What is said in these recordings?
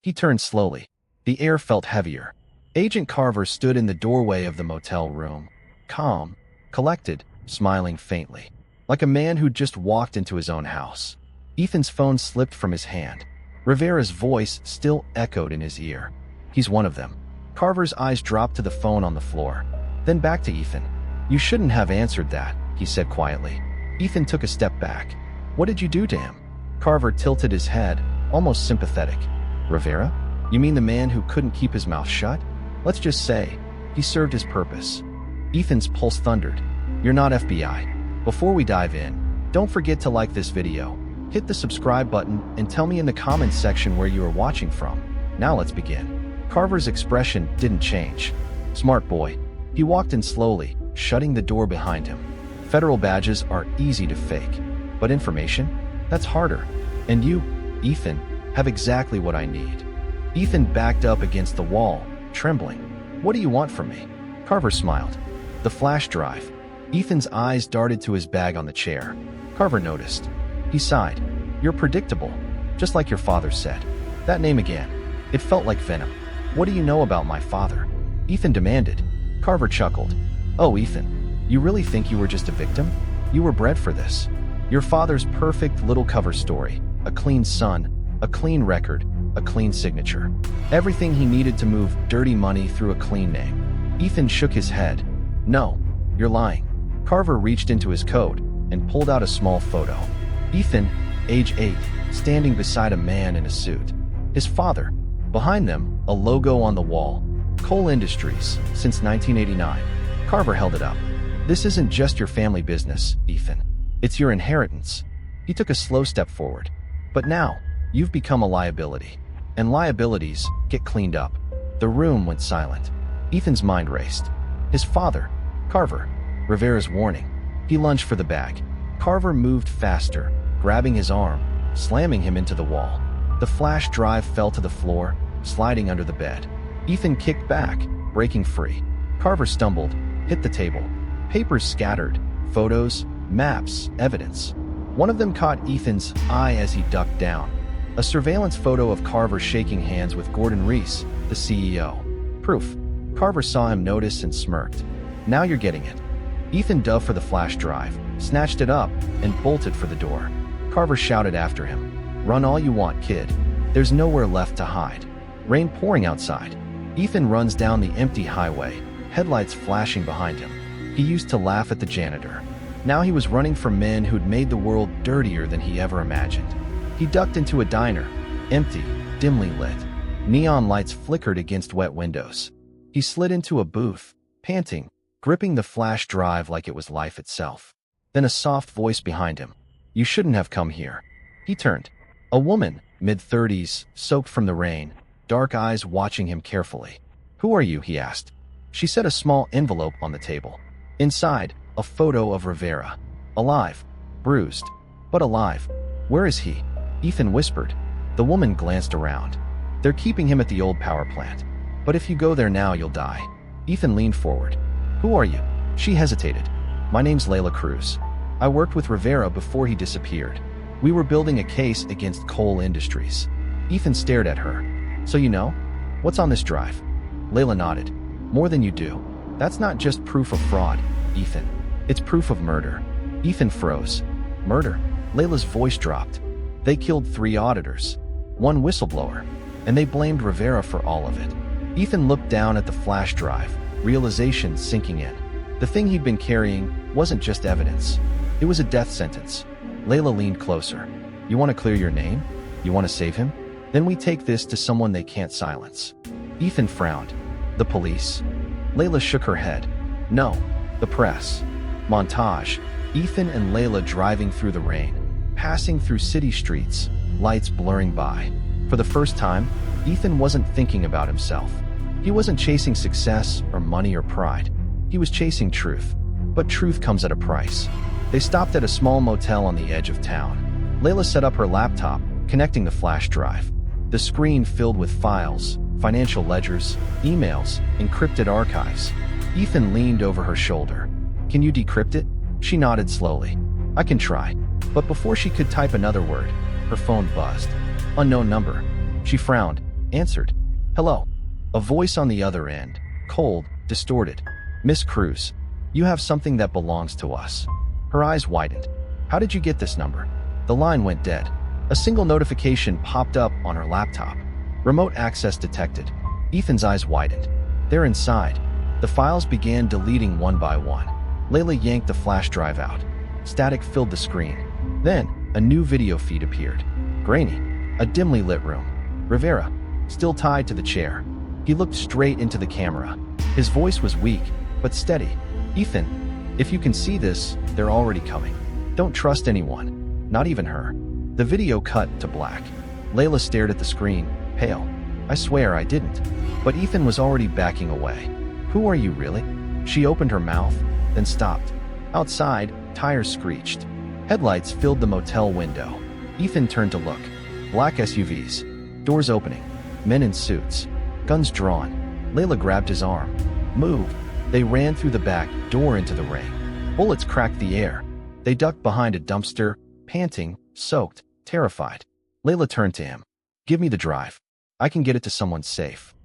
He turned slowly. The air felt heavier. Agent Carver stood in the doorway of the motel room, calm, collected, smiling faintly, like a man who'd just walked into his own house. Ethan's phone slipped from his hand. Rivera's voice still echoed in his ear. "He's one of them." Carver's eyes dropped to the phone on the floor, then back to Ethan. "You shouldn't have answered that," he said quietly. Ethan took a step back. "What did you do to him?" Carver tilted his head, almost sympathetic. "Rivera? You mean the man who couldn't keep his mouth shut? Let's just say, he served his purpose." Ethan's pulse thundered. "You're not FBI." Before we dive in, don't forget to like this video, hit the subscribe button, and tell me in the comments section where you are watching from. Now let's begin. Carver's expression didn't change. Smart boy. He walked in slowly, shutting the door behind him. Federal badges are easy to fake, but information? That's harder. And you, Ethan, have exactly what I need. Ethan backed up against the wall, trembling. "What do you want from me?" Carver smiled. "The flash drive." Ethan's eyes darted to his bag on the chair. Carver noticed. He sighed. "You're predictable, just like your father said." That name again. It felt like venom. "What do you know about my father?" Ethan demanded. Carver chuckled. "Oh, Ethan, you really think you were just a victim? You were bred for this. Your father's perfect little cover story. A clean son, a clean record, a clean signature. Everything he needed to move dirty money through a clean name." Ethan shook his head. "No, you're lying." Carver reached into his coat and pulled out a small photo. Ethan, age 8, standing beside a man in a suit. His father. Behind them, a logo on the wall. Coal Industries, since 1989. Carver held it up. "This isn't just your family business, Ethan. It's your inheritance." He took a slow step forward. "But now, you've become a liability. And liabilities get cleaned up." The room went silent. Ethan's mind raced. His father, Carver. Rivera's warning. He lunged for the bag. Carver moved faster, grabbing his arm, slamming him into the wall. The flash drive fell to the floor, sliding under the bed. Ethan kicked back, breaking free. Carver stumbled, hit the table. Papers scattered, photos, maps, evidence. One of them caught Ethan's eye as he ducked down. A surveillance photo of Carver shaking hands with Gordon Reese, the CEO. Proof. Carver saw him notice and smirked. "Now you're getting it." Ethan dove for the flash drive, snatched it up, and bolted for the door. Carver shouted after him. "Run all you want, kid. There's nowhere left to hide." Rain pouring outside. Ethan runs down the empty highway, headlights flashing behind him. He used to laugh at the janitor. Now he was running from men who'd made the world dirtier than he ever imagined. He ducked into a diner, empty, dimly lit. Neon lights flickered against wet windows. He slid into a booth, panting, gripping the flash drive like it was life itself. Then a soft voice behind him. "You shouldn't have come here." He turned. A woman, mid-30s, soaked from the rain, dark eyes watching him carefully. "Who are you?" he asked. She set a small envelope on the table. Inside, a photo of Rivera. Alive. Bruised. But alive. "Where is he?" Ethan whispered. The woman glanced around. "They're keeping him at the old power plant. But if you go there now, you'll die." Ethan leaned forward. "Who are you?" She hesitated. "My name's Layla Cruz. I worked with Rivera before he disappeared. We were building a case against Coal Industries." Ethan stared at her. "So you know? What's on this drive?" Layla nodded. "More than you do. That's not just proof of fraud, Ethan. It's proof of murder." Ethan froze. "Murder?" Layla's voice dropped. "They killed 3 auditors. 1 whistleblower. And they blamed Rivera for all of it." Ethan looked down at the flash drive, realization sinking in. The thing he'd been carrying wasn't just evidence. It was a death sentence. Layla leaned closer. "You want to clear your name? You want to save him? Then we take this to someone they can't silence." Ethan frowned. "The police?" Layla shook her head. "No, the press." Montage. Ethan and Layla driving through the rain, passing through city streets, lights blurring by. For the first time, Ethan wasn't thinking about himself. He wasn't chasing success or money or pride. He was chasing truth. But truth comes at a price. They stopped at a small motel on the edge of town. Layla set up her laptop, connecting the flash drive. The screen filled with files, financial ledgers, emails, encrypted archives. Ethan leaned over her shoulder. "Can you decrypt it?" She nodded slowly. "I can try." But before she could type another word, her phone buzzed. Unknown number. She frowned. answered. Hello. A voice on the other end, cold, distorted. Miss Cruz, you have something that belongs to us. Her eyes widened. How did you get this number? The line went dead. A single notification popped up on her laptop. Remote access detected. Ethan's eyes widened. They're inside. The files began deleting one by one. Layla yanked the flash drive out. Static filled the screen. Then, a new video feed appeared. Grainy. A dimly lit room. Rivera, still tied to the chair. He looked straight into the camera. His voice was weak, but steady. Ethan, if you can see this, they're already coming. Don't trust anyone, not even her. The video cut to black. Layla stared at the screen, pale. I swear I didn't. But Ethan was already backing away. Who are you really? She opened her mouth, then stopped. Outside, tires screeched. Headlights filled the motel window. Ethan turned to look. Black SUVs. Doors opening. Men in suits. Guns drawn. Layla grabbed his arm. Move. They ran through the back door into the rain. Bullets cracked the air. They ducked behind a dumpster, panting, soaked, terrified. Layla turned to him. Give me the drive. I can get it to someone safe.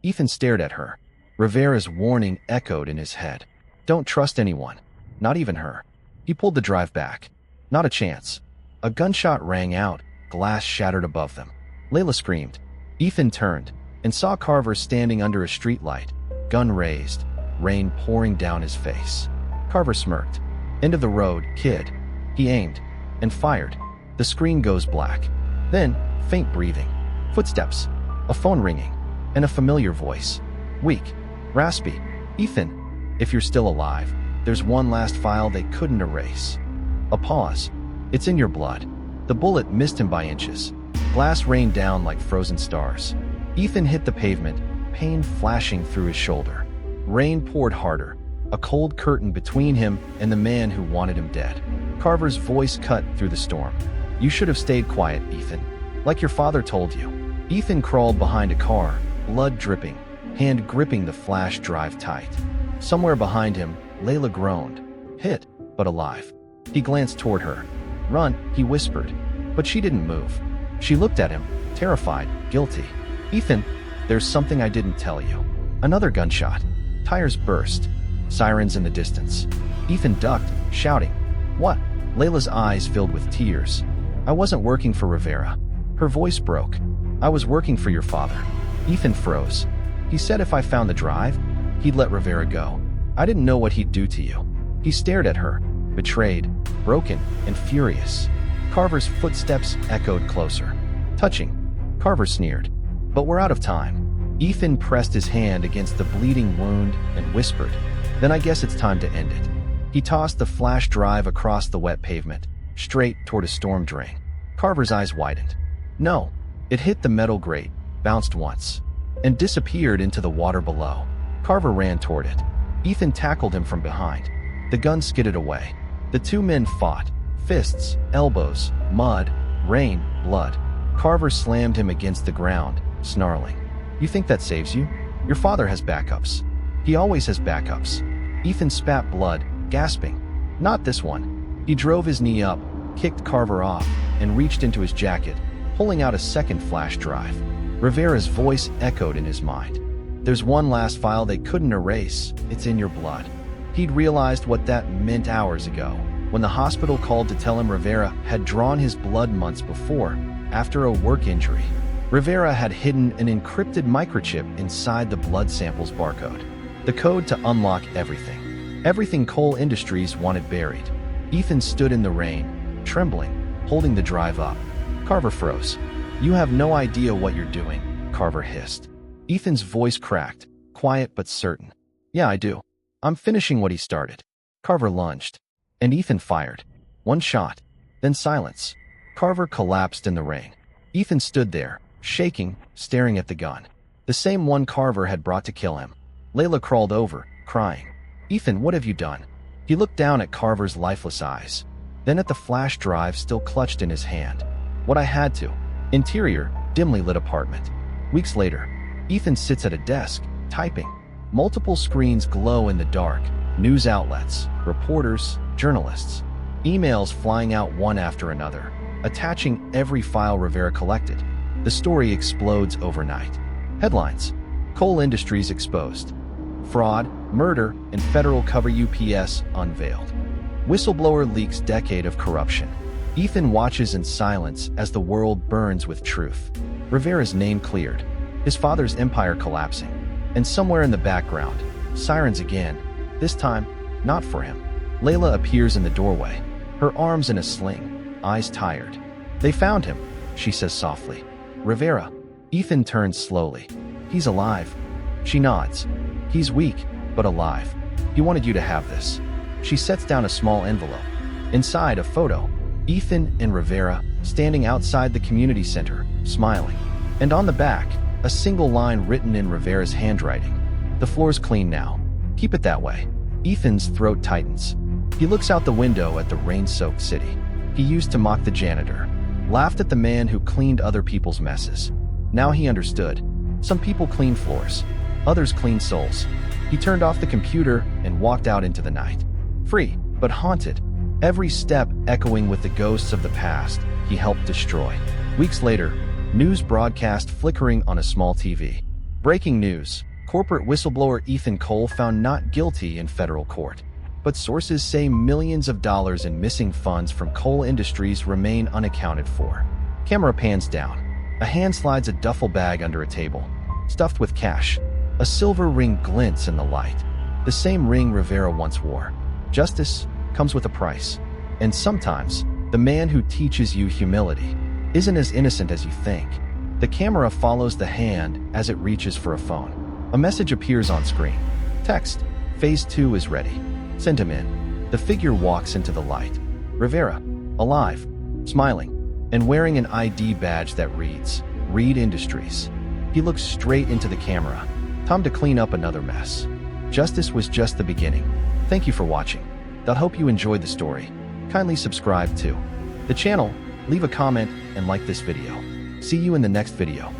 Ethan stared at her. Rivera's warning echoed in his head. Don't trust anyone. Not even her. He pulled the drive back. Not a chance. A gunshot rang out, glass shattered above them. Layla screamed. Ethan turned and saw Carver standing under a streetlight, gun raised, rain pouring down his face. Carver smirked. End of the road, kid. He aimed and fired. The screen goes black. Then, faint breathing. Footsteps. A phone ringing. And a familiar voice. Weak. Raspy. Ethan, if you're still alive, there's one last file they couldn't erase. A pause. It's in your blood. The bullet missed him by inches. Glass rained down like frozen stars. Ethan hit the pavement, pain flashing through his shoulder. Rain poured harder, a cold curtain between him and the man who wanted him dead. Carver's voice cut through the storm. You should have stayed quiet, Ethan. Like your father told you. Ethan crawled behind a car, blood dripping, hand gripping the flash drive tight. Somewhere behind him, Layla groaned. Hit, but alive. He glanced toward her. Run, he whispered. But she didn't move. She looked at him, terrified, guilty. Ethan, there's something I didn't tell you. Another gunshot. Tires burst. Sirens in the distance. Ethan ducked, shouting. What? Layla's eyes filled with tears. I wasn't working for Rivera. Her voice broke. I was working for your father. Ethan froze. He said if I found the drive, he'd let Rivera go. I didn't know what he'd do to you. He stared at her, betrayed, broken, and furious. Carver's footsteps echoed closer. Touching. Carver sneered. But we're out of time. Ethan pressed his hand against the bleeding wound and whispered, Then I guess it's time to end it. He tossed the flash drive across the wet pavement, straight toward a storm drain. Carver's eyes widened. No. It hit the metal grate, bounced once, and disappeared into the water below. Carver ran toward it. Ethan tackled him from behind. The gun skidded away. The two men fought. Fists, elbows, mud, rain, blood. Carver slammed him against the ground, snarling. You think that saves you? Your father has backups. He always has backups. Ethan spat blood, gasping. Not this one. He drove his knee up, kicked Carver off, and reached into his jacket, pulling out a second flash drive. Rivera's voice echoed in his mind. There's one last file they couldn't erase. It's in your blood. He'd realized what that meant hours ago, when the hospital called to tell him Rivera had drawn his blood months before, after a work injury. Rivera had hidden an encrypted microchip inside the blood sample's barcode. The code to unlock everything. Everything Cole Industries wanted buried. Ethan stood in the rain, trembling, holding the drive up. Carver froze. You have no idea what you're doing, Carver hissed. Ethan's voice cracked, quiet but certain. Yeah, I do. I'm finishing what he started. Carver lunged, and Ethan fired. One shot, then silence. Carver collapsed in the rain. Ethan stood there, shaking, staring at the gun. The same one Carver had brought to kill him. Layla crawled over, crying. Ethan, what have you done? He looked down at Carver's lifeless eyes, then at the flash drive still clutched in his hand. What I had to. Interior, dimly lit apartment. Weeks later, Ethan sits at a desk, typing. Multiple screens glow in the dark. News outlets, reporters, journalists. Emails flying out one after another, attaching every file Rivera collected. The story explodes overnight. Headlines: Coal Industries exposed. Fraud, murder, and federal cover UPS unveiled. Whistleblower leaks decade of corruption. Ethan watches in silence as the world burns with truth. Rivera's name cleared, his father's empire collapsing. And somewhere in the background, sirens again, this time, not for him. Layla appears in the doorway, her arms in a sling, eyes tired. "They found him," she says softly. "Rivera." Ethan turns slowly. "He's alive." She nods. "He's weak, but alive. He wanted you to have this." She sets down a small envelope. Inside, a photo. Ethan and Rivera standing outside the community center, smiling. And on the back, a single line written in Rivera's handwriting. "The floor's clean now. Keep it that way." Ethan's throat tightens. He looks out the window at the rain-soaked city. He used to mock the janitor, laughed at the man who cleaned other people's messes. Now he understood. Some people clean floors, others clean souls. He turned off the computer and walked out into the night. Free, but haunted. Every step echoing with the ghosts of the past he helped destroy. Weeks later, news broadcast flickering on a small TV. Breaking news: corporate whistleblower Ethan Cole found not guilty in federal court. But sources say millions of dollars in missing funds from coal industries remain unaccounted for. Camera pans down. A hand slides a duffel bag under a table, stuffed with cash. A silver ring glints in the light. The same ring Rivera once wore. Justice comes with a price. And sometimes, the man who teaches you humility isn't as innocent as you think. The camera follows the hand as it reaches for a phone. A message appears on screen. Text: Phase 2 is ready. Send him in. The figure walks into the light. Rivera, alive, smiling, and wearing an ID badge that reads, Reed Industries. He looks straight into the camera. Time to clean up another mess. Justice was just the beginning. Thank you for watching. I hope you enjoyed the story. Kindly subscribe to the channel, leave a comment, and like this video. See you in the next video.